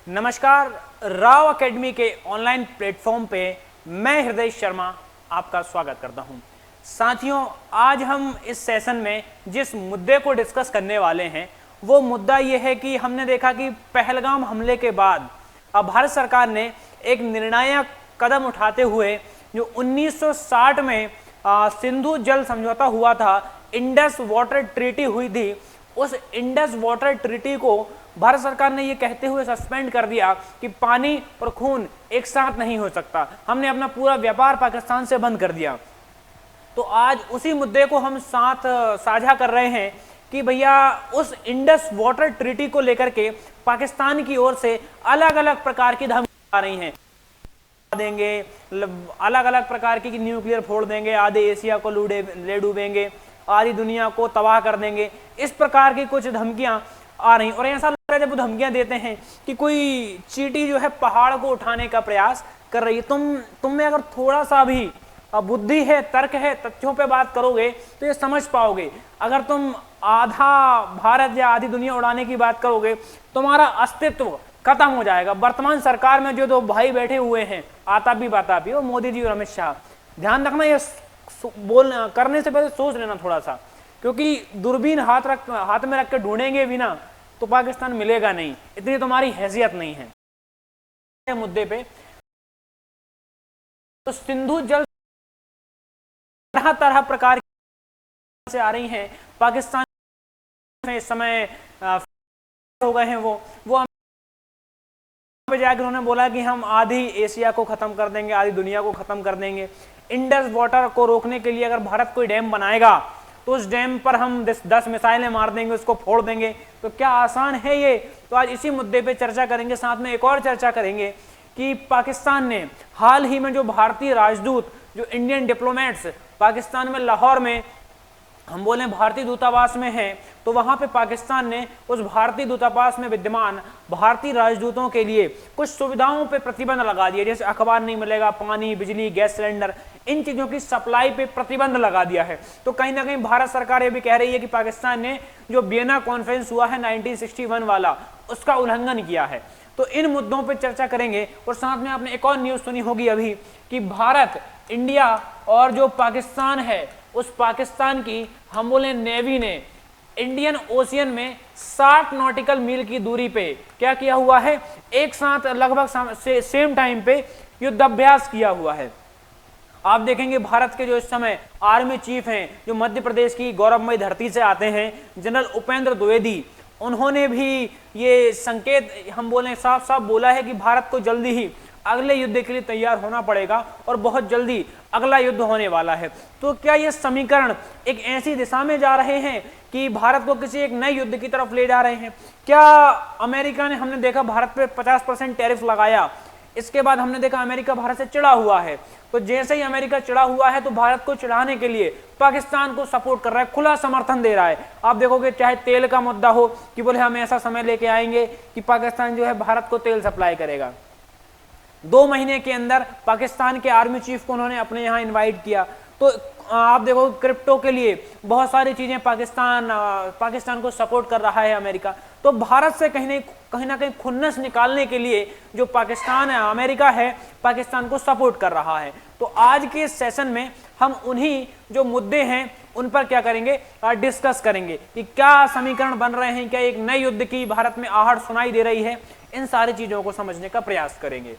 नमस्कार। राव एकेडमी के online platform पे मैं हृदय शर्मा आपका स्वागत करता हूं। साथियों, आज हम इस सेशन में जिस मुद्दे को डिस्कस करने वाले हैं वो मुद्दा ये है कि हमने देखा कि पहलगाम हमले के बाद अब भारत सरकार ने एक निर्णायक कदम उठाते हुए जो 1960 में सिंधु जल समझौता हुआ था, इंडस वाटर ट्रीटी हुई थी, उस इंडस वाटर ट्रीटी को भारत सरकार ने ये कहते हुए सस्पेंड कर दिया कि पानी और खून एक साथ नहीं हो सकता। हमने अपना पूरा व्यापार पाकिस्तान से बंद कर दिया। तो आज उसी मुद्दे को हम साथ साझा कर रहे हैं कि भैया उस इंडस वाटर ट्रीटी को लेकर के पाकिस्तान की ओर से अलग अलग प्रकार की धमकियां आ रही हैं, देंगे अलग अलग प्रकार की न्यूक्लियर फोड़ देंगे, आधे एशिया को ले डूबेंगे, आधी दुनिया को तबाह कर देंगे, इस प्रकार की कुछ धमकियां आ रही। और ऐसा लग रहा है जब वो धमकियां देते हैं कि कोई चींटी जो है पहाड़ को उठाने का प्रयास कर रही है। तुम में अगर थोड़ा सा भी बुद्धि है, तर्क है, तथ्यों पे बात करोगे तो ये समझ पाओगे। अगर तुम आधा भारत या आधी दुनिया उड़ाने की बात करोगे, तुम्हारा अस्तित्व खत्म हो जाएगा। वर्तमान सरकार में जो दो भाई बैठे हुए हैं, आतापी बातापी, वो मोदी जी और अमित शाह, ध्यान रखना, ये करने से पहले सोच लेना थोड़ा सा, क्योंकि दूरबीन हाथ में रख के ढूंढेंगे भी ना तो पाकिस्तान मिलेगा नहीं, इतनी तुम्हारी हैसियत नहीं है। मुद्दे पे तो सिंधु जल तरह तरह प्रकार से आ रही हैं। पाकिस्तान में इस समय हो गए हैं वो पे जाकर उन्होंने बोला कि हम आधी एशिया को खत्म कर देंगे, आधी दुनिया को खत्म कर देंगे। इंडस वाटर को रोकने के लिए अगर भारत कोई डैम बनाएगा तो उस डैम पर हम 10 मिसाइलें मार देंगे, उसको फोड़ देंगे। तो क्या आसान है ये? तो आज इसी मुद्दे पे चर्चा करेंगे। साथ में एक और चर्चा करेंगे कि पाकिस्तान ने हाल ही में जो भारतीय राजदूत, जो इंडियन डिप्लोमेट्स पाकिस्तान में लाहौर में हम बोले भारतीय दूतावास में हैं, तो वहां पे पाकिस्तान ने उस भारतीय दूतावास में विद्यमान भारतीय राजदूतों के लिए कुछ सुविधाओं पे प्रतिबंध लगा दिया, जैसे अखबार नहीं मिलेगा, पानी, बिजली, गैस सिलेंडर, इन चीजों की सप्लाई पे प्रतिबंध लगा दिया है। तो कहीं ना कहीं भारत सरकार ये भी कह रही है कि पाकिस्तान ने जो वियना कॉन्फ्रेंस हुआ है 1961 वाला, उसका उल्लंघन किया है। तो इन मुद्दों पर चर्चा करेंगे। और साथ में आपने एक और न्यूज सुनी होगी अभी कि भारत, इंडिया और जो पाकिस्तान है, उस पाकिस्तान की हम बोले नेवी ने इंडियन ओशियन में 60 नॉटिकल मील की दूरी पे क्या किया हुआ है, एक साथ लगभग सेम टाइम पे युद्धाभ्यास किया हुआ है। आप देखेंगे भारत के जो इस समय आर्मी चीफ हैं, जो मध्य प्रदेश की गौरवमयी धरती से आते हैं, जनरल उपेंद्र द्विवेदी, उन्होंने भी ये संकेत हम बोले साफ साफ बोला है कि भारत को जल्दी ही अगले युद्ध के लिए तैयार होना पड़ेगा और बहुत जल्दी अगला युद्ध होने वाला है। तो क्या ये समीकरण एक ऐसी दिशा में जा रहे हैं कि भारत को किसी एक नए युद्ध की तरफ ले जा रहे हैं? क्या अमेरिका ने, हमने देखा भारत पे 50% टैरिफ लगाया, इसके बाद हमने देखा अमेरिका भारत से चिढ़ा हुआ है। तो जैसे ही अमेरिका चिढ़ा हुआ है तो भारत को चिढ़ाने के लिए पाकिस्तान को सपोर्ट कर रहा है, खुला समर्थन दे रहा है। आप देखोगे चाहे तेल का मुद्दा हो कि बोले हम ऐसा समय लेके आएंगे कि पाकिस्तान जो है भारत को तेल सप्लाई करेगा। 2 महीने के अंदर पाकिस्तान के आर्मी चीफ को उन्होंने अपने यहाँ इनवाइट किया। तो आप देखो क्रिप्टो के लिए बहुत सारी चीजें पाकिस्तान को सपोर्ट कर रहा है अमेरिका। तो भारत से कहीं ना कहीं खुन्नस निकालने के लिए जो पाकिस्तान है, अमेरिका है, पाकिस्तान को सपोर्ट कर रहा है। तो आज के सेशन में हम उन्हीं जो मुद्दे हैं उन पर क्या करेंगे, डिस्कस करेंगे कि क्या समीकरण बन रहे हैं, क्या एक नए युद्ध की भारत में आहट सुनाई दे रही है, इन सारी चीजों को समझने का प्रयास करेंगे।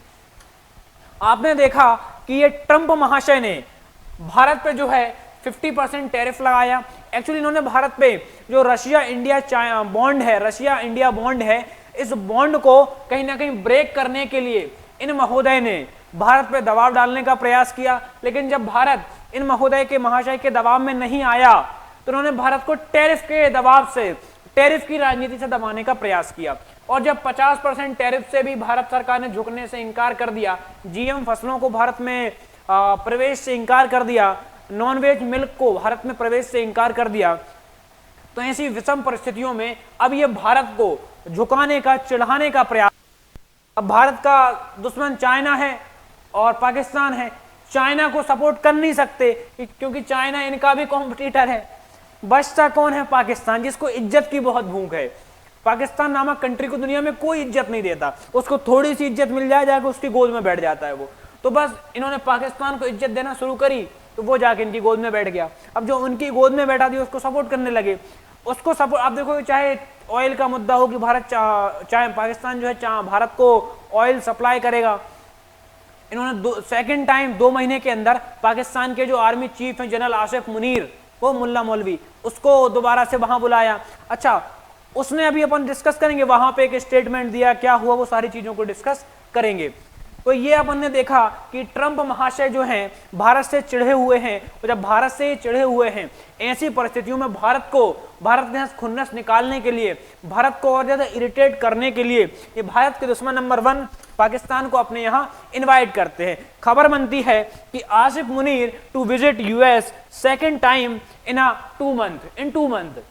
आपने देखा कि ये ट्रंप महाशय ने भारत पे जो है 50% टैरिफ लगाया। एक्चुअली इन्होंने भारत पे जो रशिया इंडिया बॉन्ड है, रशिया इंडिया बॉन्ड है, इस बॉन्ड को कहीं ना कहीं ब्रेक करने के लिए इन महोदय ने भारत पे दबाव डालने का प्रयास किया। लेकिन जब भारत इन महोदय के, महाशय के दबाव में नहीं आया तो उन्होंने भारत को टैरिफ के दबाव से, टैरिफ की राजनीति से दबाने का प्रयास किया। और जब 50% टैरिफ से भी भारत सरकार ने झुकने से इनकार कर दिया, जीएम फसलों को भारत में प्रवेश से इनकार कर दिया, नॉनवेज मिल्क को भारत में प्रवेश से इनकार कर दिया, तो ऐसी विषम परिस्थितियों में अब ये भारत को झुकाने का, चिढ़ाने का प्रयास। अब भारत का दुश्मन चाइना है और पाकिस्तान है। चाइना को सपोर्ट कर नहीं सकते क्योंकि चाइना इनका भी कॉम्पिटिटर है। बचता कौन है? पाकिस्तान, जिसको इज्जत की बहुत भूख है। पाकिस्तान नामक कंट्री को दुनिया में कोई इज्जत नहीं देता, उसको थोड़ी सी इज्जत मिल जाए जाके उसकी गोद में बैठ जाता है वो। तो बस इन्होंने पाकिस्तान को इज्जत देना शुरू करी तो वो जाके इनकी गोद में बैठ गया। अब जो उनकी गोद में बैठा थी उसको सपोर्ट करने लगे, उसको सपोर्ट। आप देखो चाहे ऑयल का मुद्दा हो कि भारत चाहे पाकिस्तान जो है भारत को ऑयल सप्लाई करेगा, इन्होंने सेकंड टाइम 2 महीने के अंदर पाकिस्तान के जो आर्मी चीफ हैं जनरल आसिफ मुनीर, वो मुल्ला मौलवी, उसको दोबारा से वहां बुलाया। अच्छा, उसने अभी अपन डिस्कस करेंगे, वहां पे एक स्टेटमेंट दिया, क्या हुआ वो सारी चीजों को डिस्कस करेंगे। तो ये अपन ने देखा कि ट्रंप महाशय जो हैं भारत से चिढ़े हुए हैं, और जब भारत से चिढ़े हुए हैं ऐसी परिस्थितियों में भारत के यहाँ खुन्नस निकालने के लिए, भारत को और ज्यादा इरिटेट करने के लिए ये भारत के दुश्मन नंबर 1 पाकिस्तान को अपने यहाँ इनवाइट करते हैं। खबर बनती है कि Asif Munir to visit US second time in 2 month,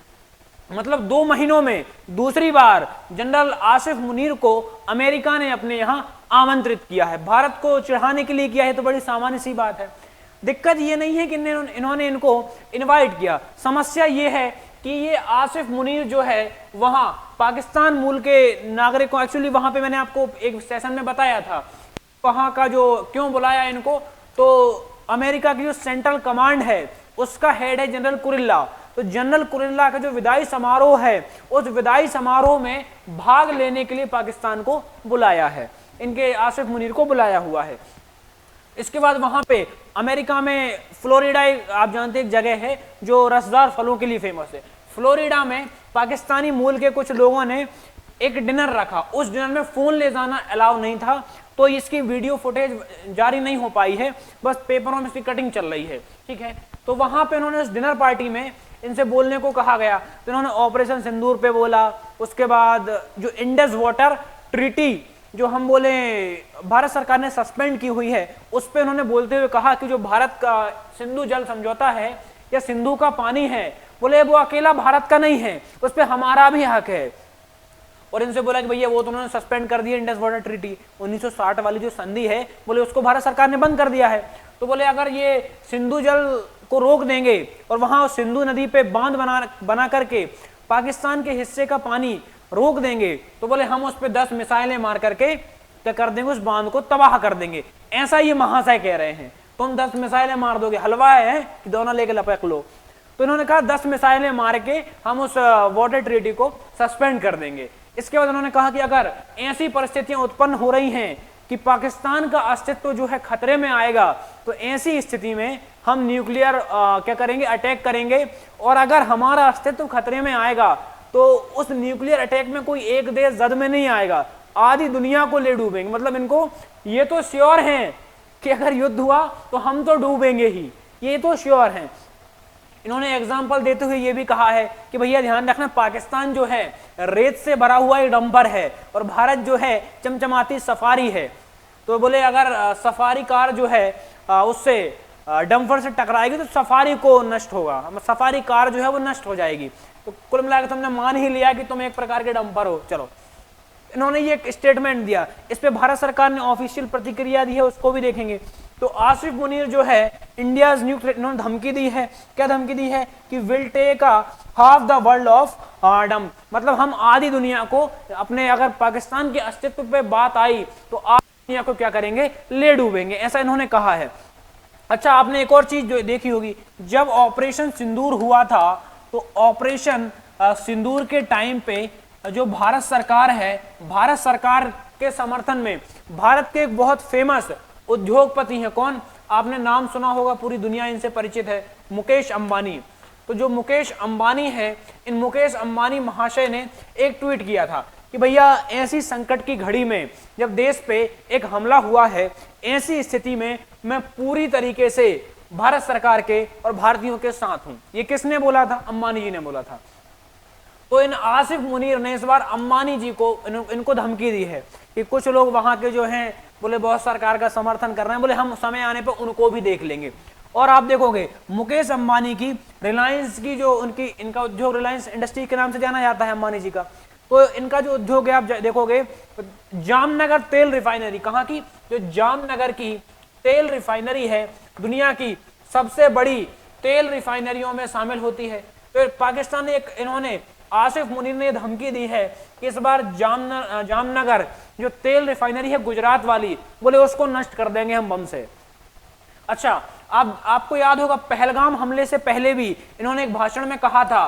मतलब 2 महीनों में दूसरी बार जनरल आसिफ मुनीर को अमेरिका ने अपने यहां आमंत्रित किया है। भारत को चिढ़ाने के लिए किया है तो बड़ी सामान्य सी बात है। दिक्कत ये नहीं है कि इन्होंने इनको इनवाइट किया, समस्या ये है कि ये आसिफ मुनीर जो है वहां पाकिस्तान मूल के नागरिकों, एक्चुअली वहां पे मैंने आपको एक सेशन में बताया था वहां का जो क्यों बुलाया इनको, तो अमेरिका की जो सेंट्रल कमांड है उसका हेड है जनरल कुरिल्ला। तो जनरल कुरिल्ला का जो विदाई समारोह है, उस विदाई समारोह में भाग लेने के लिए पाकिस्तान को बुलाया है, इनके आसिफ मुनीर को बुलाया हुआ है। इसके बाद वहां पे अमेरिका में फ्लोरिडा, आप जानते हैं एक जगह है जो रसदार फलों के लिए फेमस है, फ्लोरिडा में पाकिस्तानी मूल के कुछ लोगों ने एक डिनर रखा। उस डिनर में फोन ले जाना अलाउ नहीं था, तो इसकी वीडियो फुटेज जारी नहीं हो पाई है, बस पेपरों में इसकी कटिंग चल रही है, ठीक है। तो वहां पे इन्होंने उस डिनर पार्टी में इनसे बोलने को कहा गया, तो इन्होंने ऑपरेशन सिंदूर पे बोला। उसके बाद जो इंडस वाटर ट्रीटी जो हम बोले भारत सरकार ने सस्पेंड की हुई है, उस पे उन्होंने बोलते हुए कहा कि जो भारत का सिंधु जल समझौता है या सिंधु का पानी है, बोले वो अकेला भारत का नहीं है, उस पे हमारा भी हक है। और इनसे बोला कि भैया वो तो उन्होंने सस्पेंड कर दिया, इंडस वाटर ट्रीटी 1960 वाली जो संधि है, बोले उसको भारत सरकार ने बंद कर दिया है। तो बोले अगर ये सिंधु जल को रोक देंगे और वहां सिंधु नदी पे बांध बना करके पाकिस्तान के हिस्से का पानी रोक देंगे, तो बोले हम उस पे 10 मिसाइलें मार करके क्या कर देंगे, उस बांध को तबाह कर देंगे। ऐसा ये महाशय कह रहे हैं, तुम 10 मिसाइलें मार दोगे, हलवा है कि दोनों लेके लपक लो। तो इन्होंने कहा 10 मिसाइलें मार के हम उस वाटर ट्रीटी को सस्पेंड कर देंगे। इसके बाद उन्होंने कहा कि अगर ऐसी परिस्थितियां उत्पन्न हो रही हैं कि पाकिस्तान का अस्तित्व जो है खतरे में आएगा, तो ऐसी स्थिति में हम न्यूक्लियर क्या करेंगे, अटैक करेंगे। और अगर हमारा अस्तित्व खतरे में आएगा तो उस न्यूक्लियर अटैक में कोई एक देश जद में नहीं आएगा, आधी दुनिया को ले डूबेंगे। मतलब इनको ये तो श्योर हैं कि अगर युद्ध हुआ तो हम तो डूबेंगे ही, ये तो श्योर हैं। इन्होंने एग्जाम्पल देते हुए ये भी कहा है कि भैया ध्यान रखना, पाकिस्तान जो है रेत से भरा हुआ एक डंपर है और भारत जो है चमचमाती सफारी है। तो बोले अगर सफारी कार जो है उससे डंपर से टकराएगी तो सफारी को नष्ट होगा, सफारी कार जो है वो नष्ट हो जाएगी। तो कुल मिलाकर तुमने मान ही लिया कि तुम एक प्रकार के डंपर हो। चलो, इन्होंने ये एक स्टेटमेंट दिया, इस पे भारत सरकार ने ऑफिशियल प्रतिक्रिया दी है, उसको भी देखेंगे। तो आसिफ मुनीर जो है इंडिया न्यूक्लियर, इन्होंने धमकी दी है। क्या धमकी दी है कि will take half the world off down, मतलब हम आधी दुनिया को अपने, अगर पाकिस्तान के अस्तित्व पे बात आई तो आधी दुनिया को क्या करेंगे, ले डूबेंगे, ऐसा इन्होंने कहा है। अच्छा, आपने एक और चीज जो देखी होगी, जब ऑपरेशन सिंदूर हुआ था तो ऑपरेशन सिंदूर के टाइम पे जो भारत सरकार है, भारत सरकार के समर्थन में भारत के एक बहुत फेमस उद्योगपति हैं, कौन, आपने नाम सुना होगा, पूरी दुनिया इनसे परिचित है, मुकेश अंबानी। तो जो मुकेश अंबानी है, इन मुकेश अंबानी महाशय ने एक ट्वीट किया था कि भैया ऐसी संकट की घड़ी में जब देश पे एक हमला हुआ है, ऐसी स्थिति में मैं पूरी तरीके से भारत सरकार के और भारतीयों के साथ हूं। ये किसने बोला था, अंबानी जी ने बोला था। तो इन आसिफ मुनीर ने इस बार अंबानी जी को इनको धमकी दी है कि कुछ लोग वहां के जो हैं बोले बहुत सरकार का समर्थन कर रहे हैं, बोले हम समय आने पर उनको भी देख लेंगे। और आप देखोगे मुकेश अंबानी की रिलायंस की जो इनका उद्योग रिलायंस इंडस्ट्री के नाम से जाना जाता है अंबानी जी का, तो इनका जो उद्योग है आप देखोगे जामनगर तेल रिफाइनरी, कहाँ की, जो जामनगर की तेल रिफाइनरी है, दुनिया की सबसे बड़ी तेल रिफाइनरियों में शामिल होती है। तो पाकिस्तान ने इन्होंने आसिफ मुनीर ने धमकी दी है कि इस बार जामनगर जो तेल रिफाइनरी है गुजरात वाली, बोले उसको नष्ट कर देंगे हम बम से। अच्छा, अब आपको याद होगा पहलगाम हमले से पहले भी इन्होंने एक भाषण में कहा था,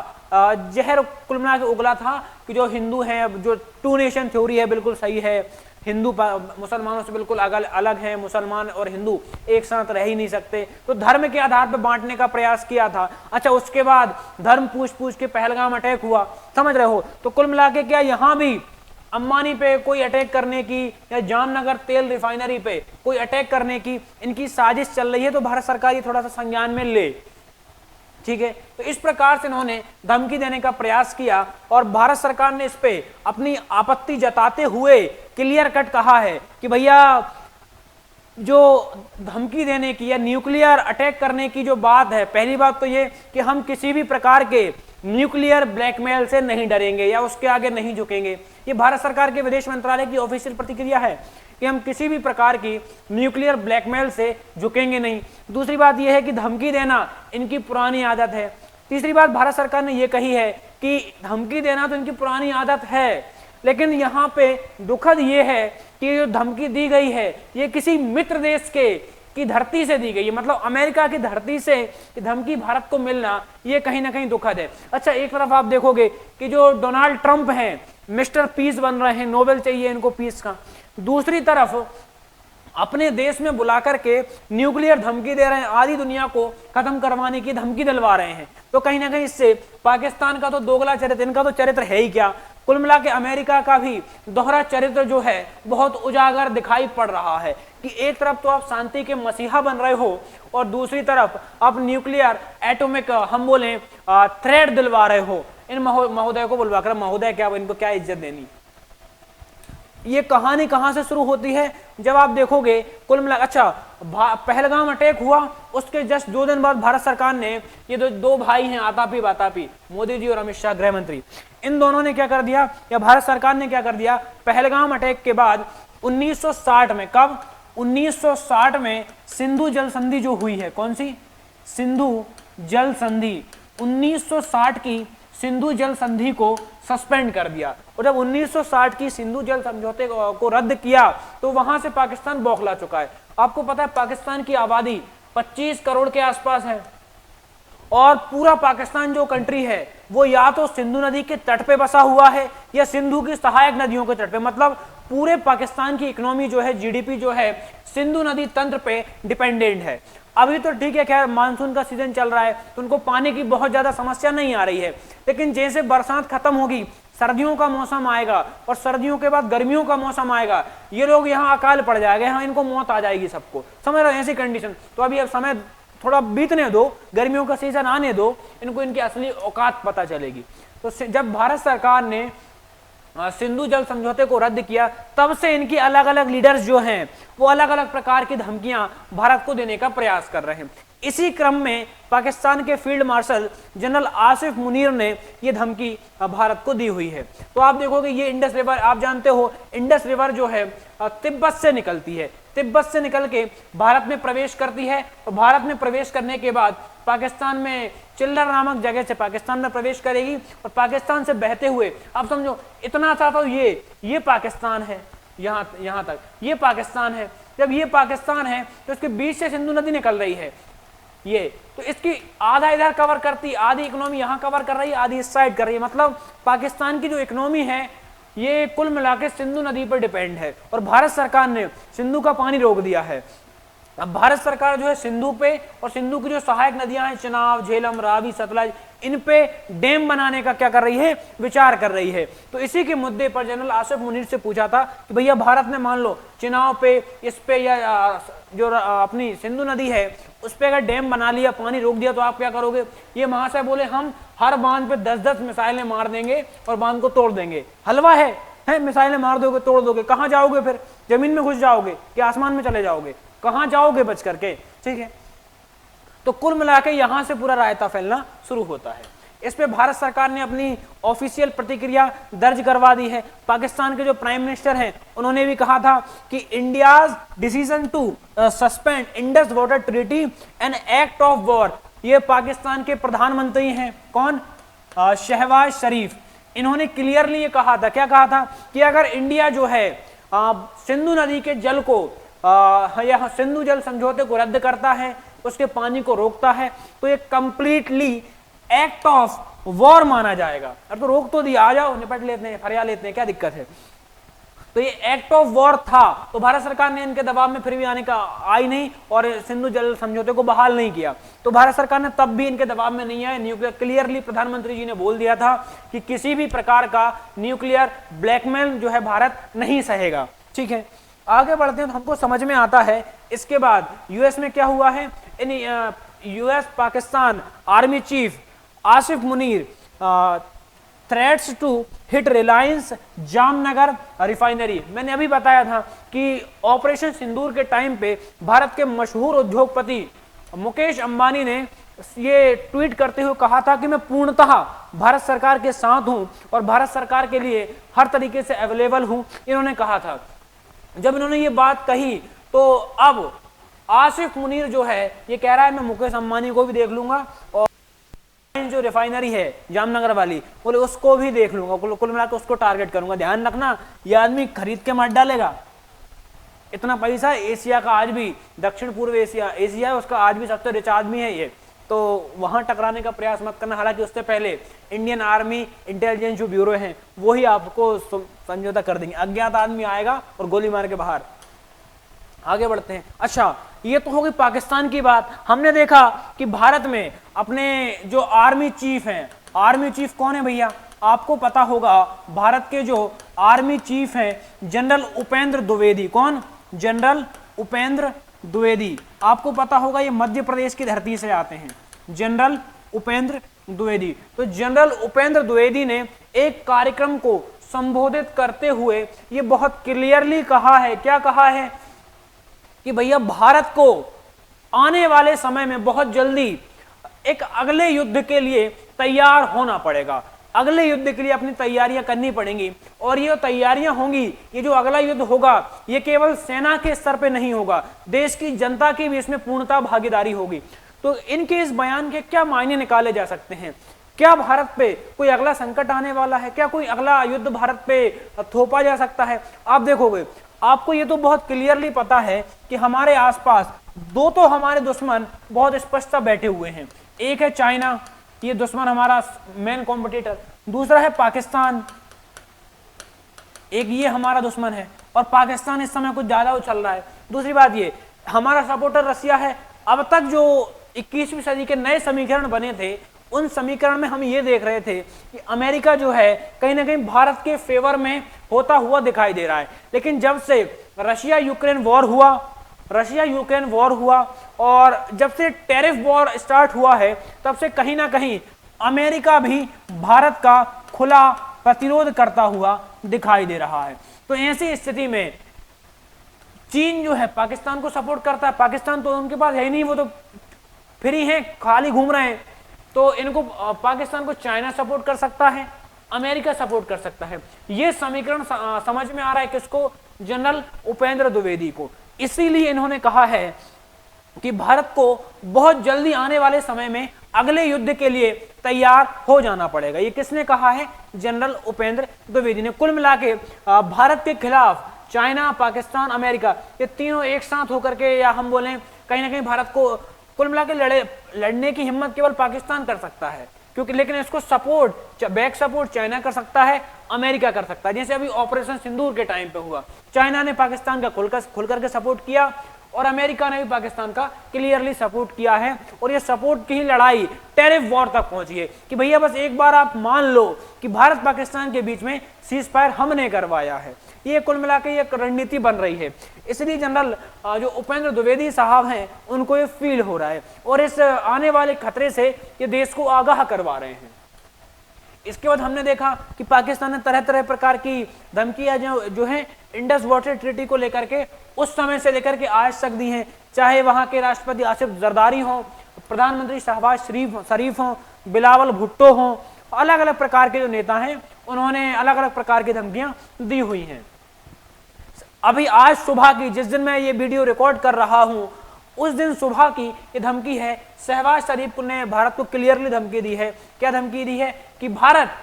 जहर कुल मिला के उगला था कि जो हिंदू हैं, जो टू नेशन थ्योरी है बिल्कुल सही है, हिंदू मुसलमानों से बिल्कुल अलग हैं, मुसलमान और हिंदू एक साथ रह ही नहीं सकते, तो धर्म के आधार पर बांटने का प्रयास किया था। अच्छा, उसके बाद धर्म पूछ के पहलगाम अटैक हुआ, समझ रहे हो। तो कुल मिला के क्या यहां भी अंबानी पे कोई अटैक करने की या जामनगर तेल रिफाइनरी पे कोई अटैक करने की इनकी साजिश चल रही है, तो भारत सरकार ये थोड़ा सा संज्ञान में ले, ठीक है। तो इस प्रकार से इन्होंने धमकी देने का प्रयास किया और भारत सरकार ने इस पे अपनी आपत्ति जताते हुए क्लियर कट कहा है कि भैया जो धमकी देने की या न्यूक्लियर अटैक करने की जो बात है, पहली बात तो ये कि हम किसी भी प्रकार के न्यूक्लियर ब्लैकमेल से नहीं डरेंगे या उसके आगे नहीं झुकेंगे। ये भारत सरकार के विदेश मंत्रालय की ऑफिशियल प्रतिक्रिया है कि हम किसी भी प्रकार की न्यूक्लियर ब्लैकमेल से झुकेंगे नहीं। दूसरी बात यह है कि धमकी देना इनकी पुरानी आदत है। तीसरी बात भारत सरकार ने यह कही है कि धमकी देना तो इनकी पुरानी आदत है, लेकिन यहाँ पे दुखद ये है कि जो धमकी दी गई है ये किसी मित्र देश की धरती से दी गई है, मतलब अमेरिका की धरती से धमकी भारत को मिलना ये कहीं ना कहीं दुखद है। अच्छा, एक तरफ आप देखोगे कि जो डोनाल्ड ट्रंप हैं मिस्टर पीस बन रहे हैं, नोबेल चाहिए इनको पीस का, दूसरी तरफ अपने देश में बुला करके न्यूक्लियर धमकी दे रहे हैं, आधी दुनिया को खत्म करवाने की धमकी दिलवा रहे हैं। तो कहीं ना कहीं इससे पाकिस्तान का तो दोगला चरित्र, इनका तो चरित्र है ही क्या, कुल मिला के अमेरिका का भी दोहरा चरित्र जो है बहुत उजागर दिखाई पड़ रहा है कि एक तरफ तो आप शांति के मसीहा बन रहे हो और दूसरी तरफ आप न्यूक्लियर एटॉमिक हम बोले थ्रेट दिलवा रहे हो। इन महोदय को बुलवा कर, महोदय क्या, इनको क्या इज्जत देनी। ये कहानी कहां से शुरू होती है, जब आप देखोगे कुल मिला, अच्छा पहलगाम अटैक हुआ उसके जस्ट 2 दिन बाद भारत सरकार ने, ये दो भाई हैं आतापी बातापी, मोदी जी और अमित शाह गृह मंत्री, इन दोनों ने क्या कर दिया या भारत सरकार ने क्या कर दिया, पहलगाम अटैक के बाद 1960 में, कब 1960 में सिंधु जल संधि जो हुई है, कौन सी सिंधु जल संधि, 1960 की सिंधु जल संधि को सस्पेंड कर दिया। और जब 1960 की सिंधु जल समझौते को रद्द किया तो वहां से पाकिस्तान बौखला चुका है। आपको पता है पाकिस्तान की आबादी 25 करोड़ के आसपास है और पूरा पाकिस्तान जो कंट्री है वो या तो सिंधु नदी के तट पे बसा हुआ है या सिंधु की सहायक नदियों के तट पे, मतलब पूरे पाकिस्तान की इकोनॉमी जो है, जीडीपी जो है, सिंधु नदी तंत्र पे डिपेंडेंट है। अभी तो ठीक है, खैर मानसून का सीजन चल रहा है तो उनको पानी की बहुत ज्यादा समस्या नहीं आ रही है, लेकिन जैसे बरसात खत्म होगी, सर्दियों का मौसम आएगा और सर्दियों के बाद गर्मियों का मौसम आएगा, ये लोग यहाँ अकाल पड़ जाएगा, यहाँ इनको मौत आ जाएगी सबको, समझ रहे हो ऐसी कंडीशन। तो अभी अब समय थोड़ा बीतने दो, गर्मियों का सीजन आने दो, इनको इनकी असली औकात पता चलेगी। तो जब भारत सरकार ने सिंधु जल समझौते को रद्द किया तब से इनकी अलग अलग लीडर्स जो हैं वो अलग अलग प्रकार की धमकियां भारत को देने का प्रयास कर रहे हैं। इसी क्रम में पाकिस्तान के field marshal general Asif Munir ने यह धमकी भारत को दी हुई है। तो आप देखोगे ये इंडस रिवर, आप जानते हो इंडस रिवर जो है तिब्बत से निकलती है, तिब्बत से निकल के भारत में प्रवेश करती है और भारत में प्रवेश करने के बाद पाकिस्तान में चिल्लर नामक जगह से पाकिस्तान में प्रवेश करेगी और पाकिस्तान से बहते हुए, आप समझो इतना सा तो ये पाकिस्तान है, यहां तक ये पाकिस्तान है। जब ये पाकिस्तान है तो इसके बीच से सिंधु नदी निकल रही है, ये तो इसकी आधा इधर कवर करती, आधी इकोनॉमी यहां कवर कर रही है, आधी इस साइड कर रही है, मतलब पाकिस्तान की जो इकोनॉमी है ये कुल मिलाकर सिंधु नदी पर डिपेंड है और भारत सरकार ने सिंधु का पानी रोक दिया है। अब भारत सरकार जो है सिंधु पे और सिंधु की जो सहायक नदियां हैं चिनाब, झेलम, रावी, सतलज, इन पे डैम बनाने का क्या कर रही है, विचार कर रही है। तो इसी के मुद्दे पर जनरल आसिफ मुनीर से पूछा था कि भैया भारत ने मान लो चिनाब पे, इस पे या जो अपनी सिंधु नदी है उस पे अगर डैम बना लिया, पानी रोक दिया तो आप क्या करोगे। ये महाशय बोले हम हर बांध पे 10-10 मिसाइलें मार देंगे और बांध को तोड़ देंगे। हलवा है मिसाइलें मार दोगे, तोड़ दोगे, कहां जाओगे फिर, जमीन में घुस जाओगे कि आसमान में चले जाओगे, कहां जाओगे बच करके, ठीक है। तो कुल मिलाकर यहां से पूरा रायता फैलना शुरू होता है। इस पे भारत सरकार ने अपनी ऑफिशियल प्रतिक्रिया दर्ज करवा दी है। पाकिस्तान के जो प्राइम मिनिस्टर हैं उन्होंने भी कहा था कि India's decision to suspend Indus water treaty an act of war. ये पाकिस्तान के प्रधानमंत्री हैं, कौन, शहबाज शरीफ, इन्होंने क्लियरली ये कहा था, क्या कहा था कि अगर इंडिया जो है सिंधु नदी के जल को या सिंधु जल समझौते को रद्द करता है, उसके पानी को रोकता है, तो ये कंप्लीटली एक्ट ऑफ वॉर माना जाएगा। अब तो रोक तो दिया, आ जाओ निपट लेते हैं, फरिया लेते हैं, क्या दिक्कत है। तो ये एक्ट ऑफ वॉर था, तो भारत सरकार ने इनके दबाव में फिर भी आने का आई नहीं और सिंधु जल समझौते को बहाल नहीं किया। तो भारत सरकार ने तब भी इनके दबाव में नहीं आए। न्यूक्लियर क्लियरली प्रधानमंत्री जी ने बोल दिया था कि किसी भी प्रकार का न्यूक्लियर ब्लैकमेल जो है भारत नहीं सहेगा। ठीक है, आगे बढ़ते हैं तो हमको समझ में आता है। इसके बाद यूएस में क्या हुआ है, in US Pakistan army chief Asif Munir threats to hit Reliance Jamnagar refinery. मैंने अभी बताया था कि ऑपरेशन सिंदूर के टाइम पे भारत के मशहूर उद्योगपति मुकेश अंबानी ने ये ट्वीट करते हुए कहा था कि मैं पूर्णतः भारत सरकार के साथ हूं और भारत सरकार के लिए हर तरीके से अवेलेबल हूं, इन्होंने कहा था। जब इन्होंने ये बात कही तो अब आसिफ मुनीर जो है ये कह रहा है मैं मुकेश अंबानी को भी देख लूंगा और जो रिफाइनरी है जामनगर वाली बोले उसको भी देख लूंगा, कुल मिलाकर उसको टारगेट करूंगा। ध्यान रखना ये आदमी खरीद के मत डालेगा, इतना पैसा एशिया का आज भी, दक्षिण पूर्व एशिया है उसका आज भी सबसे रिच आदमी है ये, तो वहां टकराने का प्रयास मत करना। हालांकि उससे पहले इंडियन आर्मी इंटेलिजेंस जो ब्यूरो है वही आपको समझौता कर देंगे। अज्ञात आदमी आएगा और गोली मार के बाहर। आगे बढ़ते हैं। अच्छा, ये तो होगी पाकिस्तान की बात। हमने देखा कि भारत में अपने जो आर्मी चीफ हैं, आर्मी चीफ कौन है भैया, आपको पता होगा भारत के जो आर्मी चीफ हैं जनरल उपेंद्र द्विवेदी। कौन? जनरल उपेंद्र द्विवेदी। आपको पता होगा ये मध्य प्रदेश की धरती से आते हैं, जनरल उपेंद्र द्विवेदी। तो जनरल उपेंद्र द्विवेदी ने एक कार्यक्रम को संबोधित करते हुए ये बहुत क्लियरली कहा है, क्या कहा है कि भैया भारत को आने वाले समय में बहुत जल्दी एक अगले युद्ध के लिए तैयार होना पड़ेगा, अगले युद्ध के लिए अपनी तैयारियां करनी पड़ेंगी। और ये तैयारियां होंगी, ये जो अगला युद्ध होगा ये केवल सेना के स्तर पे नहीं होगा, देश की जनता की भी इसमें पूर्णतः भागीदारी होगी। तो इनके इस बयान के क्या मायने निकाले जा सकते हैं? क्या भारत पे कोई अगला संकट आने वाला है? क्या कोई अगला युद्ध भारत पे थोपा जा सकता है? आप देखोगे, आपको ये तो बहुत क्लियरली पता है कि हमारे आसपास दो तो हमारे दुश्मन बहुत स्पष्ट बैठे हुए हैं। एक है चाइना, ये दुश्मन हमारा मेन कॉम्पिटिटर, दूसरा है पाकिस्तान, एक ये हमारा दुश्मन है और पाकिस्तान इस समय कुछ ज्यादा उछल रहा है। दूसरी बात ये हमारा सपोर्टर रसिया है। अब तक जो 21वीं सदी के नए समीकरण बने थे उन समीकरण में हम ये देख रहे थे कि अमेरिका जो है कहीं ना कहीं भारत के फेवर में होता हुआ दिखाई दे रहा है। लेकिन जब से रशिया यूक्रेन वॉर हुआ और जब से टैरिफ वॉर स्टार्ट हुआ है तब से कहीं ना कहीं अमेरिका भी भारत का खुला प्रतिरोध करता हुआ दिखाई दे रहा है। तो ऐसी स्थिति में चीन जो है पाकिस्तान को सपोर्ट करता है। पाकिस्तान तो उनके पास है ही नहीं, वो तो फ्री हैं, खाली घूम रहे हैं। तो इनको पाकिस्तान को चाइना सपोर्ट कर सकता है, अमेरिका सपोर्ट कर सकता है। यह समीकरण समझ में आ रहा है किसको? जनरल उपेंद्र द्विवेदी को। इसीलिए इन्होंने कहा है कि भारत को बहुत जल्दी आने वाले समय में अगले युद्ध के लिए तैयार हो जाना पड़ेगा। ये किसने कहा है? जनरल उपेंद्र द्विवेदी ने। कुल मिला के भारत के खिलाफ चाइना, पाकिस्तान, अमेरिका ये तीनों एक साथ होकर के, या हम बोलें कहीं ना कहीं भारत को कुल मिला के लड़ने की हिम्मत केवल पाकिस्तान कर सकता है, क्योंकि लेकिन इसको बैक सपोर्ट चाइना कर सकता है, अमेरिका कर सकता है। जैसे अभी ऑपरेशन सिंदूर के टाइम पे हुआ, चाइना ने पाकिस्तान का खुलकर के सपोर्ट किया और अमेरिका ने भी पाकिस्तान का क्लियरली सपोर्ट किया है। और ये सपोर्ट की ही लड़ाई टैरिफ वॉर तक पहुंची है कि भैया बस एक बार आप मान लो कि भारत पाकिस्तान के बीच में सीज फायर हमने करवाया है। ये कुल मिला के एक रणनीति बन रही है। इसलिए जनरल जो उपेंद्र द्विवेदी साहब हैं उनको ये फील हो रहा है और इस आने वाले खतरे से ये देश को आगाह करवा रहे हैं। इसके बाद हमने देखा कि पाकिस्तान ने तरह तरह प्रकार की धमकियां जो है इंडस वाटर ट्रीटी को लेकर के उस समय से लेकर के आज तक दी हैं। चाहे वहां के राष्ट्रपति आसिफ जरदारी हों, प्रधानमंत्री शहबाज शरीफ हों, बिलावल भुट्टो हों, अलग अलग प्रकार के जो नेता हैं उन्होंने अलग अलग प्रकार की धमकियां दी हुई हैं। अभी आज सुबह की, जिस दिन मैं ये वीडियो रिकॉर्ड कर रहा हूं, उस दिन सुबह की ये धमकी है। शहबाज शरीफ ने भारत को क्लियरली धमकी दी है। क्या धमकी दी है? कि भारत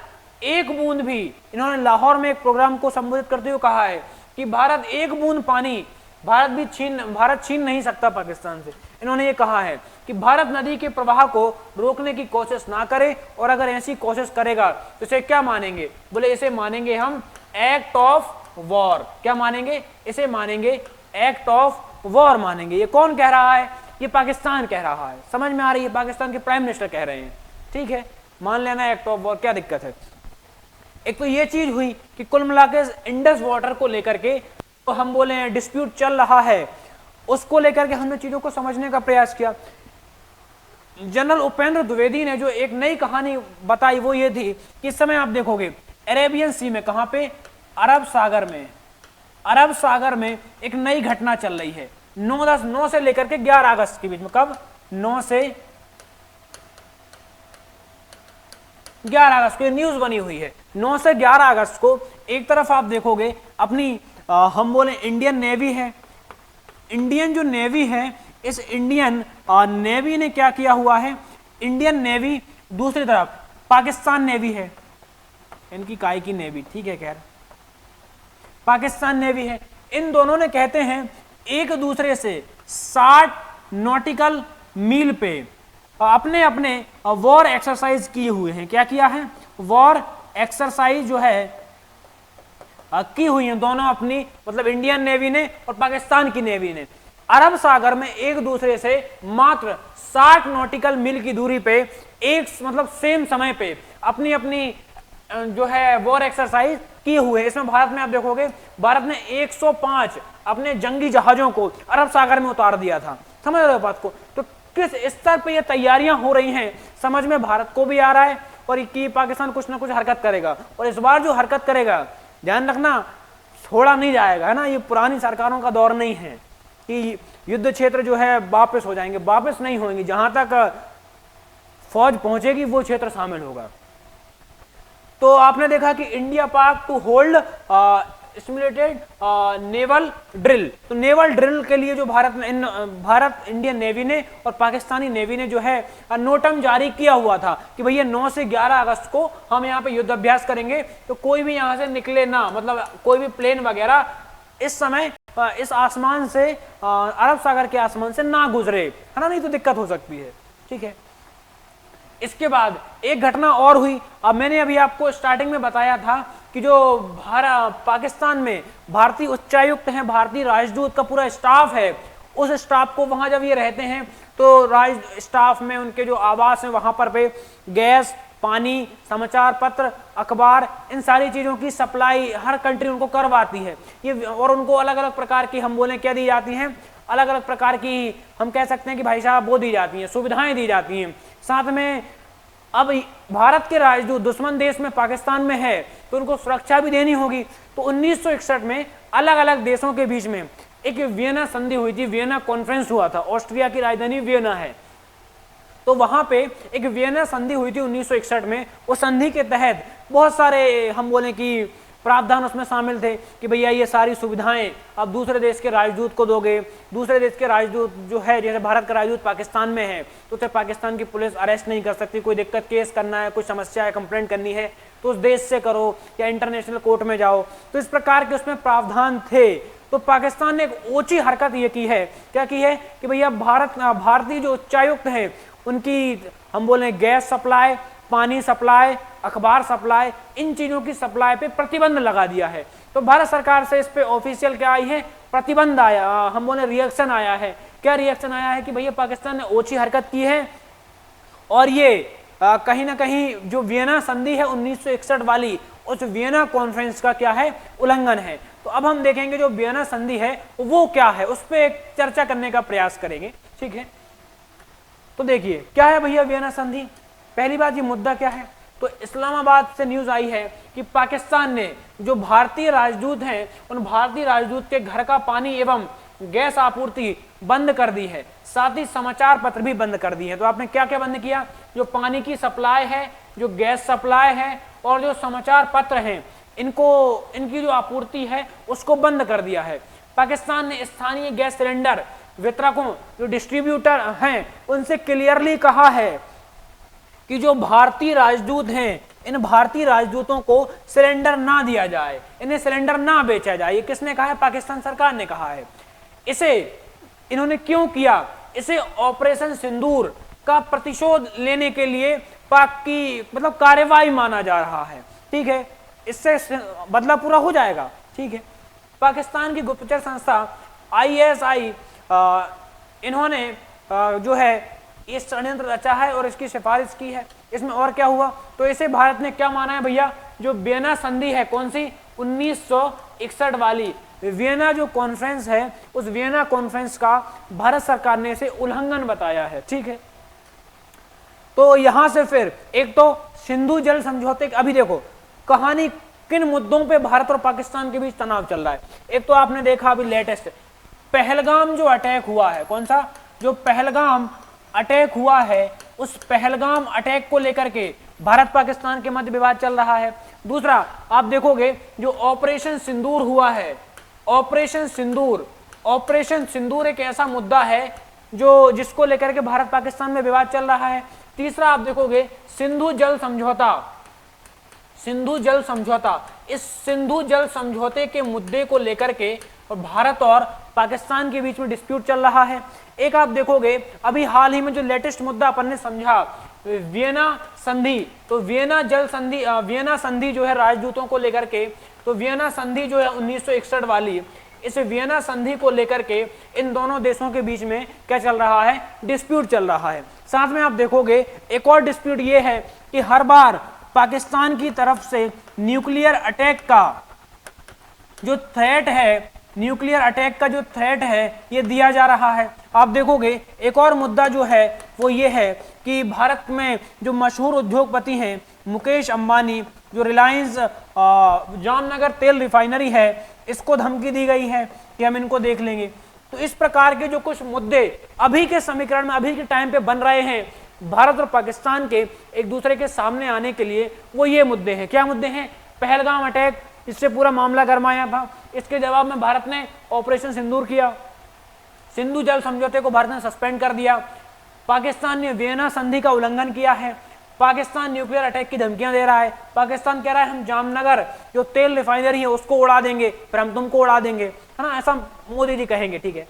एक बूंद भी, इन्होंने लाहौर में एक प्रोग्राम को संबोधित करते हुए कहा है कि भारत एक बूंद पानी भारत छीन नहीं सकता पाकिस्तान से। इन्होंने ये कहा है कि भारत नदी के प्रवाह को रोकने की कोशिश ना करे, और अगर ऐसी कोशिश करेगा तो इसे क्या मानेंगे, बोले इसे मानेंगे हम एक्ट ऑफ वॉर। क्या मानेंगे, इसे मानेंगे एक्ट ऑफ वॉर मानेंगे। ये कौन कह रहा है, ये पाकिस्तान कह रहा है। समझ में आ रही है, पाकिस्तान के प्राइम मिनिस्टर कह रहे हैं। ठीक है, मान लेना एक्ट ऑफ वॉर, क्या दिक्कत है। एक तो ये चीज हुई कि कुल मिलाकर इंडस वाटर को लेकर के तो हम बोले डिस्प्यूट चल रहा है, उसको लेकर के हमने चीजों को समझने का प्रयास किया। जनरल उपेंद्र द्विवेदी ने जो एक नई कहानी बताई वो ये थी कि इस समय आप देखोगे अरेबियन सी में, कहां पे, अरब सागर में एक नई घटना चल रही है 9 से लेकर के 11 अगस्त के बीच में। कब, 9 से 11 अगस्त को न्यूज बनी हुई है। 9 से 11 अगस्त को एक तरफ आप देखोगे अपनी हम बोले इंडियन नेवी है, इंडियन जो नेवी है, इस इंडियन नेवी ने क्या किया हुआ है, इंडियन नेवी, दूसरी तरफ पाकिस्तान नेवी है, इनकी काय की नेवी, ठीक है, खैर पाकिस्तान नेवी है। इन दोनों ने कहते हैं एक दूसरे से 60 नॉटिकल मील पे अपने अपने वॉर एक्सरसाइज किए हुए हैं। क्या किया है, वॉर एक्सरसाइज जो है की हुई है दोनों अपनी, मतलब इंडियन नेवी ने और पाकिस्तान की नेवी ने अरब सागर में एक दूसरे से मात्र 60 नॉटिकल मील की दूरी पे एक मतलब सेम समय पे अपनी अपनी जो है वॉर एक्सरसाइज किए हुए। इसमें भारत में आप देखोगे भारत ने 105 अपने जंगी जहाजों को अरब सागर में उतार दिया था। समझ रहे हो बात को, तो किस स्तर पे ये तैयारियां हो रही हैं समझ में भारत को भी आ रहा है, और कि पाकिस्तान कुछ ना कुछ हरकत करेगा, और इस बार जो हरकत करेगा ध्यान रखना छोड़ा नहीं जाएगा, है ना। ये पुरानी सरकारों का दौर नहीं है कि युद्ध क्षेत्र जो है वापस हो जाएंगे, वापस नहीं होंगे, जहां तक फौज पहुंचेगी वो क्षेत्र शामिल होगा। तो आपने देखा कि India Pak to hold simulated naval drill, तो नेवल ड्रिल के लिए जो भारत इंडियन नेवी ने और पाकिस्तानी नेवी ने जो है नोटम जारी किया हुआ था कि भैया 9 से 11 अगस्त को हम यहाँ पे युद्ध अभ्यास करेंगे, तो कोई भी यहाँ से निकले ना, मतलब कोई भी प्लेन वगैरह इस समय इस आसमान से अरब सागर के आसमान से ना गुजरे, है ना, नहीं तो दिक्कत हो सकती है। ठीक है, इसके बाद एक घटना और हुई। अब मैंने अभी आपको स्टार्टिंग में बताया था कि जो पाकिस्तान में भारतीय उच्चायुक्त हैं, भारतीय राजदूत का पूरा स्टाफ है, उस स्टाफ को वहां जब ये रहते हैं तो राज स्टाफ में उनके जो आवास हैं वहां पर पे गैस, पानी, समाचार पत्र, अखबार, इन सारी चीजों की सप्लाई हर कंट्री उनको करवाती है ये, और उनको अलग अलग प्रकार की हम बोले क्या दी जाती हैं, अलग अलग प्रकार की हम कह सकते हैं कि भाई साहब वो दी जाती हैं, सुविधाएं दी जाती हैं। साथ में अब भारत के राजदूत दुश्मन देश में पाकिस्तान में है तो उनको सुरक्षा भी देनी होगी। तो 1961 में अलग अलग देशों के बीच में एक वियना संधि हुई थी, वियना कॉन्फ्रेंस हुआ था, ऑस्ट्रिया की राजधानी वियना है, तो वहां पे एक वियना संधि हुई थी 1961 में। उस संधि के तहत बहुत सारे हम बोले कि प्रावधान उसमें शामिल थे कि भैया ये सारी सुविधाएं अब दूसरे देश के राजदूत को दोगे, दूसरे देश के राजदूत जो है, जैसे भारत का राजदूत पाकिस्तान में है तो उसे पाकिस्तान की पुलिस अरेस्ट नहीं कर सकती, कोई दिक्कत केस करना है, कोई समस्या है, कंप्लेंट करनी है तो उस देश से करो या इंटरनेशनल कोर्ट में जाओ, तो इस प्रकार के उसमें प्रावधान थे। तो पाकिस्तान ने एक ऊंची हरकत ये की है, क्या की है कि भैया भारतीय जो उच्चायुक्त हैं उनकी हम बोले गैस सप्लाई, पानी सप्लाई, अखबार सप्लाई, इन चीजों की सप्लाई पे प्रतिबंध लगा दिया है। तो भारत सरकार से इस पे ऑफिशियल क्या आई है, प्रतिबंध आया, हम बोले रिएक्शन आया है। क्या रिएक्शन आया है कि भैया पाकिस्तान ने ओछी हरकत की है और ये कहीं ना कहीं जो वियना संधि है 1961 वाली, उस वियना कॉन्फ्रेंस का क्या है, उल्लंघन है। तो अब हम देखेंगे जो वियना संधि है वो क्या है, उस पर एक चर्चा करने का प्रयास करेंगे। ठीक है, तो देखिए क्या है भैया वियना संधि। पहली बात ये मुद्दा क्या है, तो इस्लामाबाद से न्यूज आई है कि पाकिस्तान ने जो भारतीय राजदूत हैं उन भारतीय राजदूत के घर का पानी एवं गैस आपूर्ति बंद कर दी है, साथ ही समाचार पत्र भी बंद कर दिए हैं। तो आपने क्या क्या बंद किया, जो पानी की सप्लाई है, जो गैस सप्लाई है और जो समाचार पत्र हैं, इनकी जो आपूर्ति है उसको बंद कर दिया है। पाकिस्तान ने स्थानीय गैस सिलेंडर वितरकों, जो डिस्ट्रीब्यूटर हैं, उनसे क्लियरली कहा है कि जो भारतीय राजदूत हैं इन भारतीय राजदूतों को सिलेंडर ना दिया जाए, इन्हें सिलेंडर ना बेचा जाए। ये किसने कहा है? पाकिस्तान सरकार ने कहा है। इसे इन्होंने क्यों किया? इसे ऑपरेशन सिंदूर का प्रतिशोध लेने के लिए पाक की मतलब कार्रवाई माना जा रहा है। ठीक है, इससे बदला पूरा हो जाएगा। ठीक है, पाकिस्तान की गुप्तचर संस्था ISI इन्होंने जो है ये षड्यंत्र रचा है और इसकी सिफारिश की है। इसमें और क्या हुआ? तो इसे भारत ने क्या माना है भैया? जो वियना संधि है, कौन सी? 1961 वाली वियना जो कॉन्फ्रेंस है, उस वियना कॉन्फ्रेंस का भारत सरकार ने इसे उल्लंघन बताया है। ठीक है, तो यहां से फिर एक तो सिंधु जल समझौते, अभी देखो कहानी किन मुद्दों पे भारत और पाकिस्तान के बीच तनाव चल रहा है। एक तो आपने देखा अभी लेटेस्ट पहलगाम जो अटैक हुआ है, कौन सा? जो पहलगाम अटैक हुआ है, उस पहलगाम अटैक को लेकर के भारत पाकिस्तान के मध्य विवाद चल रहा है। दूसरा आप देखोगे जो ऑपरेशन सिंदूर हुआ है, ऑपरेशन सिंदूर एक ऐसा मुद्दा है जो जिसको लेकर के भारत पाकिस्तान में विवाद चल रहा है। तीसरा आप देखोगे सिंधु जल समझौता, इस सिंधु जल समझौते के मुद्दे को लेकर के भारत और पाकिस्तान के बीच में डिस्प्यूट चल रहा है। एक आप देखोगे अभी हाल ही में जो लेटेस्ट मुद्दा अपन ने समझा वियना संधि, तो वियना संधि जो है राजदूतों को लेकर के, तो वियना संधि जो है 1961 वाली, इस वियना संधि को लेकर के इन दोनों देशों के बीच में क्या चल रहा है? डिस्प्यूट चल रहा है। साथ में आप देखोगे एक और डिस्प्यूट ये है कि हर बार पाकिस्तान की तरफ से न्यूक्लियर अटैक का जो थ्रेट है, ये दिया जा रहा है। आप देखोगे एक और मुद्दा जो है वो ये है कि भारत में जो मशहूर उद्योगपति हैं मुकेश अंबानी, जो रिलायंस जामनगर तेल रिफाइनरी है, इसको धमकी दी गई है कि हम इनको देख लेंगे। तो इस प्रकार के जो कुछ मुद्दे अभी के समीकरण में, अभी के टाइम पे बन रहे हैं भारत और पाकिस्तान के एक दूसरे के सामने आने के लिए, वो ये मुद्दे हैं। क्या मुद्दे हैं? पहलगाम अटैक, इससे पूरा मामला गरमाया था, इसके जवाब में भारत ने ऑपरेशन सिंदूर किया, सिंधु जल समझौते को भारत ने सस्पेंड कर दिया, पाकिस्तान ने वियना संधि का उल्लंघन किया है, पाकिस्तान न्यूक्लियर अटैक की धमकियां दे रहा है, पाकिस्तान कह रहा है हम जामनगर जो तेल रिफाइनरी है उसको उड़ा देंगे, फिर हम तुमको उड़ा देंगे, है ना, ऐसा मोदी जी कहेंगे। ठीक है,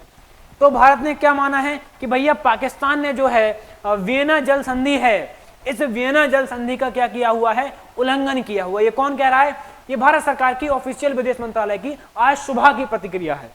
तो भारत ने क्या माना है कि भैया पाकिस्तान ने जो है वियना जल संधि है, इस वियना जल संधि का क्या किया हुआ है? उल्लंघन किया हुआ। ये कौन कह रहा है? ये भारत सरकार की ऑफिशियल विदेश मंत्रालय की आज सुबह की प्रतिक्रिया है।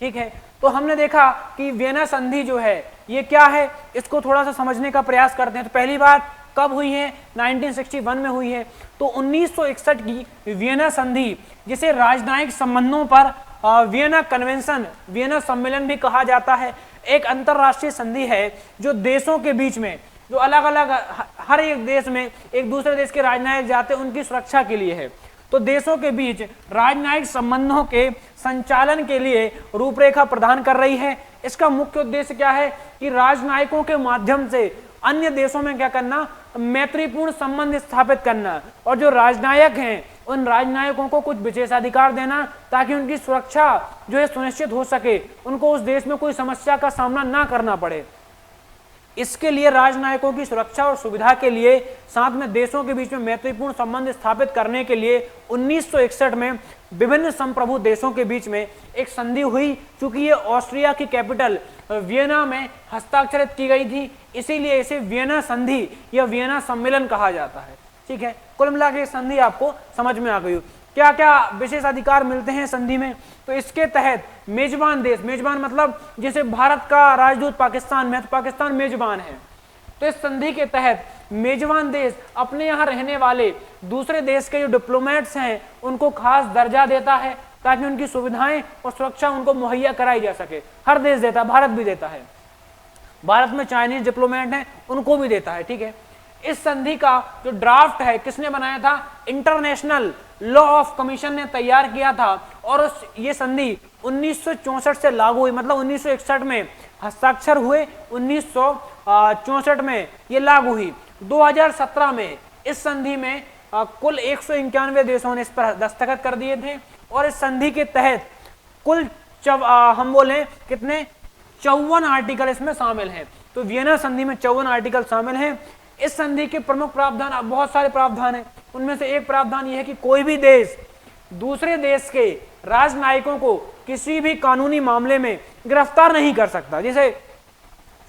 ठीक है, तो हमने देखा कि वियना संधि जो है ये क्या है, इसको थोड़ा सा समझने का प्रयास करते हैं। तो पहली बात कब हुई है? 1961 में हुई है। तो 1961 की वियना संधि, जिसे राजनयिक संबंधों पर वियना कन्वेंशन, वियना सम्मेलन भी कहा जाता है, एक अंतरराष्ट्रीय संधि है जो देशों के बीच में, जो अलग अलग हर एक देश में एक दूसरे देश के राजनयिक जाते हैं उनकी सुरक्षा के लिए है। तो देशों के बीच राजनयिक संबंधों के संचालन के लिए रूपरेखा प्रदान कर रही है। इसका मुख्य उद्देश्य क्या है कि राजनयिकों के माध्यम से अन्य देशों में क्या करना? मैत्रीपूर्ण संबंध स्थापित करना, और जो राजनयिक हैं उन राजनयिकों को कुछ विशेषाधिकार देना ताकि उनकी सुरक्षा जो है सुनिश्चित हो सके, उनको उस देश में कोई समस्या का सामना ना करना पड़े। इसके लिए राजनयिकों की सुरक्षा और सुविधा के लिए, साथ में देशों के बीच में मैत्रीपूर्ण संबंध स्थापित करने के लिए 1961 में विभिन्न संप्रभु देशों के बीच में एक संधि हुई। चूंकि ये ऑस्ट्रिया की कैपिटल वियना में हस्ताक्षरित की गई थी, इसीलिए इसे वियना संधि या वियना सम्मेलन कहा जाता है। ठीक है, कुल मिला के संधि आपको समझ में आ गई। क्या क्या विशेष अधिकार मिलते हैं संधि में? तो इसके तहत मेजबान देश, मेजबान मतलब जैसे भारत का राजदूत पाकिस्तान में, तो पाकिस्तान मेजबान है, तो इस संधि के तहत मेजबान देश अपने यहाँ रहने वाले दूसरे देश के जो डिप्लोमेट्स हैं उनको खास दर्जा देता है ताकि उनकी सुविधाएं और सुरक्षा उनको मुहैया कराई जा सके। हर देश देता है, भारत भी देता है, भारत में चाइनीज डिप्लोमेट हैं उनको भी देता है। ठीक है, इस संधि का जो ड्राफ्ट है किसने बनाया था? इंटरनेशनल लॉ ऑफ कमीशन ने तैयार किया था, और ये संधि 1964 से लागू हुई, मतलब 1961 में हस्ताक्षर हुए, 1964 में ये लागू हुई। 2017 में इस संधि में कुल 191 देशों ने इस पर दस्तखत कर दिए थे, और इस संधि के तहत कुल हम बोले कितने? 54 आर्टिकल इसमें शामिल हैं। तो वियना संधि में 54 आर्टिकल शामिल हैं। इस संधि के प्रमुख प्रावधान, बहुत सारे प्रावधान हैं, उनमें से एक प्रावधान यह है कि कोई भी देश दूसरे देश के राजनयिकों को किसी भी कानूनी मामले में गिरफ्तार नहीं कर सकता। जैसे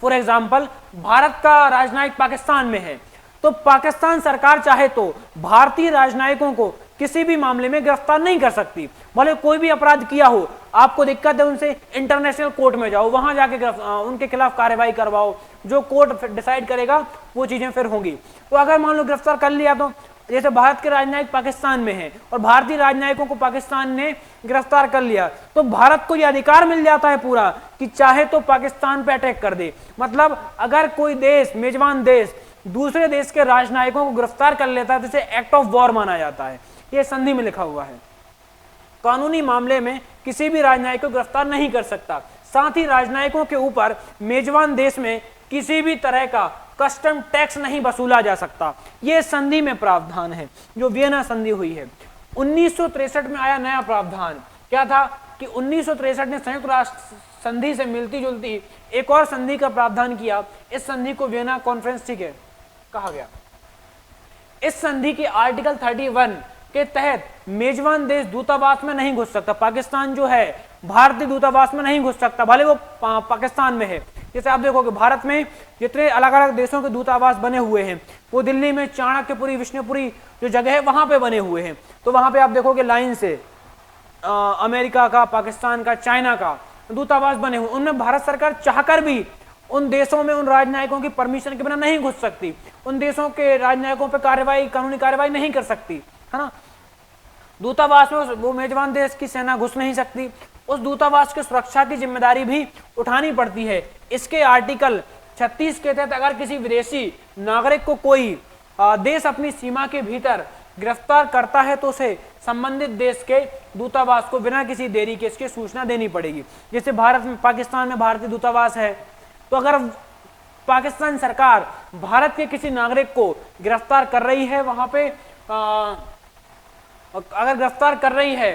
फॉर एग्जाम्पल भारत का राजनयिक पाकिस्तान में है, तो पाकिस्तान सरकार चाहे तो भारतीय राजनयिकों को किसी भी मामले में गिरफ्तार नहीं कर सकती। भले कोई भी अपराध किया हो, आपको दिक्कत है उनसे, इंटरनेशनल कोर्ट में जाओ, वहां जाके उनके खिलाफ कार्रवाई करवाओ, जो कोर्ट डिसाइड करेगा वो चीजें फिर होंगी। तो अगर मान लो गिरफ्तार कर लिया, तो जैसे भारत के राजनयिक पाकिस्तान में है और भारतीय राजनयिकों को पाकिस्तान ने गिरफ्तार कर लिया, तो भारत को यह अधिकार मिल जाता है पूरा कि चाहे तो पाकिस्तान पे अटैक कर दे। मतलब अगर कोई देश, मेजबान देश दूसरे देश के राजनयिकों को गिरफ्तार कर लेता है तो इसे एक्ट ऑफ वॉर माना जाता है। यह संधि में लिखा हुआ है। कानूनी मामले में किसी भी राजनयिक को गिरफ्तार नहीं कर सकता। साथ ही राजनयिकों के ऊपर मेजबान देश में किसी भी तरह का कस्टम टैक्स नहीं वसूला जा सकता। यह संधि में प्रावधान है जो वियना संधि हुई है। 1963 में आया नया प्रावधान, क्या था कि 1963 ने संयुक्त राष्ट्र संधि से मिलती जुलती एक और संधि का प्रावधान किया। इस संधि को वियना कॉन्फ्रेंस, ठीक है, कहा गया। इस संधि के आर्टिकल 31 के तहत मेजबान देश दूतावास में नहीं घुस सकता। पाकिस्तान जो है भारतीय दूतावास में नहीं घुस सकता, भले वो पाकिस्तान में है। जैसे आप देखोगे भारत में जितने अलग अलग देशों के दूतावास बने हुए हैं, वो दिल्ली में चाणक्यपुरी, विष्णुपुरी जो जगह है वहां पे बने हुए हैं। तो वहां पे आप देखोगे लाइन से अमेरिका का, पाकिस्तान का, चाइना का दूतावास बने हुए। उनमें भारत सरकार चाहकर भी उन देशों में उन राजनयिकों की परमिशन के बिना नहीं घुस सकती। उन देशों के राजनयिकों पर कार्रवाई, कानूनी कार्रवाई नहीं कर सकती, है ना। दूतावास में वो मेजबान देश की सेना घुस नहीं सकती। उस दूतावास की सुरक्षा की जिम्मेदारी भी उठानी पड़ती है। इसके आर्टिकल 36 के तहत अगर किसी विदेशी नागरिक को कोई देश अपनी सीमा के भीतर गिरफ्तार करता है तो उसे संबंधित देश के दूतावास को बिना किसी देरी के इसकी सूचना देनी पड़ेगी। जैसे भारत में, पाकिस्तान में भारतीय दूतावास है, तो अगर पाकिस्तान सरकार भारत के किसी नागरिक को गिरफ्तार कर रही है, वहां पे अगर गिरफ्तार कर रही है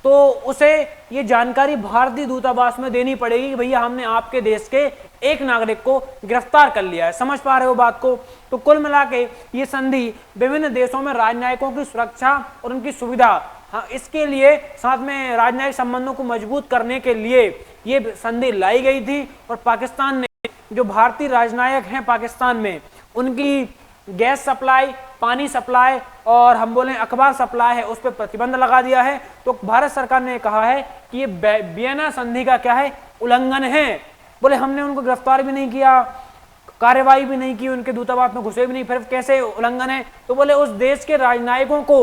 तो उसे ये जानकारी भारतीय दूतावास में देनी पड़ेगी कि भैया हमने आपके देश के एक नागरिक को गिरफ्तार कर लिया है। समझ पा रहे हो बात को। तो कुल मिला के ये संधि विभिन्न देशों में राजनयिकों की सुरक्षा और उनकी सुविधा, हाँ, इसके लिए साथ में राजनयिक संबंधों को मजबूत करने के लिए ये संधि लाई गई थी। और पाकिस्तान ने, जो भारतीय राजनयिक हैं पाकिस्तान में, उनकी गैस सप्लाई, पानी सप्लाई और हम बोले अखबार सप्लाई है, उस पर प्रतिबंध लगा दिया है। तो भारत सरकार ने कहा है कि ये वियना संधि का क्या है, उल्लंघन है। बोले हमने उनको गिरफ्तार भी नहीं किया, कार्रवाई भी नहीं की, उनके दूतावास में घुसे भी नहीं, फिर कैसे उल्लंघन है। तो बोले उस देश के राजनयिकों को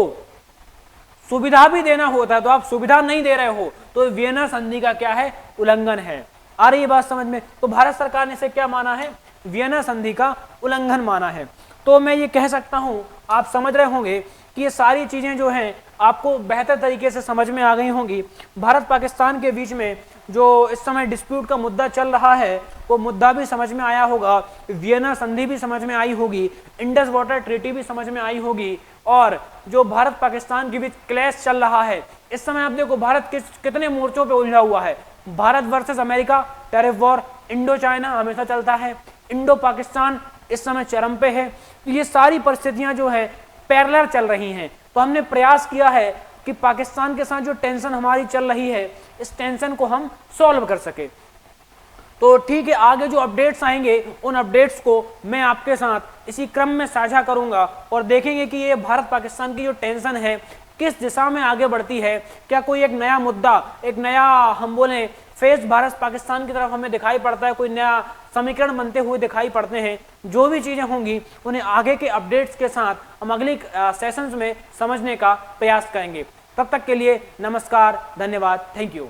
सुविधा भी देना होता है, तो आप सुविधा नहीं दे रहे हो, तो वियना संधि का क्या है, उल्लंघन है। आ रही है बात समझ में। तो भारत सरकार ने इसे क्या माना है, वियना संधि का उल्लंघन माना है। तो मैं ये कह सकता हूं, आप समझ रहे होंगे कि ये सारी चीजें जो हैं आपको बेहतर तरीके से समझ में आ गई होंगी। भारत पाकिस्तान के बीच में जो इस समय डिस्प्यूट का मुद्दा चल रहा है, वो मुद्दा भी समझ में आया होगा, वियना संधि भी समझ में आई होगी, इंडस वाटर ट्रीटी भी समझ में आई होगी, और जो भारत पाकिस्तान के बीच क्लैश चल रहा है इस समय, आप देखो भारत कितने मोर्चों पे उलझा हुआ है। Bharat versus America, tariff war, Indo China हमेशा चलता है, इंडो पाकिस्तान इस समय चरम पे है। तो ये सारी परिस्थितियां जो है पैरेलल चल रही हैं। तो हमने प्रयास किया है कि पाकिस्तान के साथ जो टेंशन हमारी चल रही है, इस टेंशन को हम सॉल्व कर सके। तो ठीक है, आगे जो अपडेट्स आएंगे उन अपडेट्स को मैं आपके साथ इसी क्रम में साझा करूंगा और देखेंगे कि ये भारत पाकिस्तान की जो टेंशन है किस दिशा में आगे बढ़ती है। क्या कोई एक नया मुद्दा, एक नया हम बोले फेज भारत पाकिस्तान की तरफ हमें दिखाई पड़ता है, कोई नया समीकरण बनते हुए दिखाई पड़ते हैं। जो भी चीजें होंगी उन्हें आगे के अपडेट्स के साथ हम अगली सेशंस में समझने का प्रयास करेंगे। तब तक के लिए नमस्कार, धन्यवाद, थैंक यू।